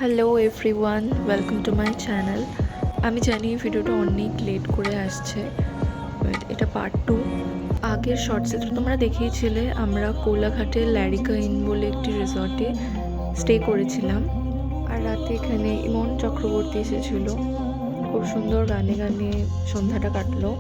Hello everyone, welcome to my channel. আমি জানি ভিডিওটা অনেক লেট করে আসছে, বাট এটা পার্ট 2। আগের শর্টসে তো তোমরা দেখেইছিলে আমরা কোলাঘাটে ল্যারিকা ইন বলে একটি রিসর্টে স্টে করেছিলাম। আর রাতে এখানে ইমন চক্রবর্তী এসেছিল, খুব সুন্দর গানে গানে সন্ধ্যাটা কাটলো।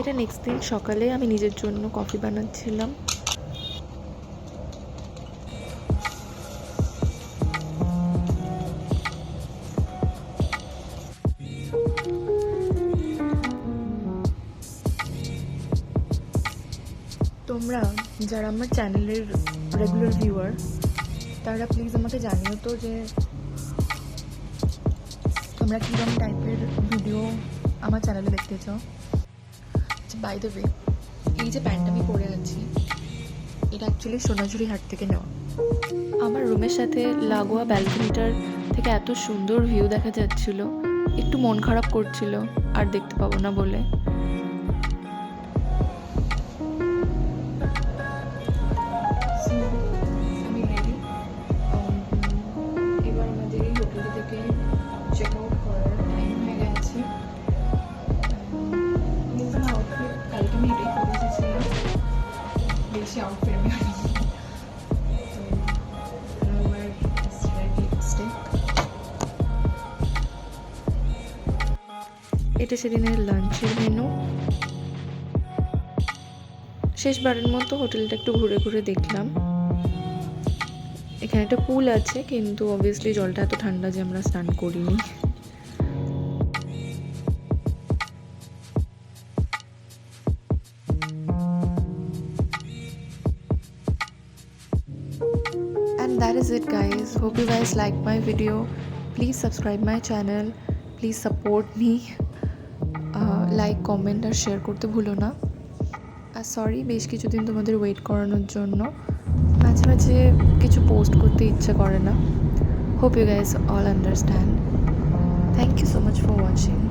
এটা নেক্সট দিন সকালে আমি নিজের জন্য কফি বানাচ্ছিলাম। তোমরা যারা আমার চ্যানেলের রেগুলার ভিউয়ার তারা প্লিজ আমাকে জানিও তো যে তোমরা কীরকম টাইপের ভিডিও আমার চ্যানেলে দেখতে চাও। বাই দ্য ওয়ে, এই যে প্যান্ট আমি পরে আছি এটা অ্যাকচুয়ালি সোনাঝুরি হাট থেকে নেওয়া। আমার রুমের সাথে লাগোয়া ব্যালকনিটার থেকে এত সুন্দর ভিউ দেখা যাচ্ছিল, একটু মন খারাপ করছিল আর দেখতে পাবো না বলে। আমি রেডি, এবার আমাদের এই হোটেল থেকে চেক আউট করার টাইম হয়ে গেছে। আউটফিট কালকে আমি এটাই করে এসেছিলাম, বেশি আউটফিট আমি এটা সেদিনের লাঞ্চের মেনু। শেষবারের মতো হোটেলটা একটু ঘুরে ঘুরে দেখলাম। এখানে একটা পুল আছে, কিন্তু অবভিয়াসলি জলটা এত ঠান্ডা যে আমরা স্নান করিনি। And that is it guys. Hope you guys liked my video. Please subscribe my channel. Please support me. Like, comment R share করতে ভুলো না। আর সরি বেশ কিছুদিন তোমাদের ওয়েট করানোর জন্য। মাঝে মাঝে কিছু পোস্ট করতে ইচ্ছা করে না। Hope you guys all understand. Thank you so much for watching.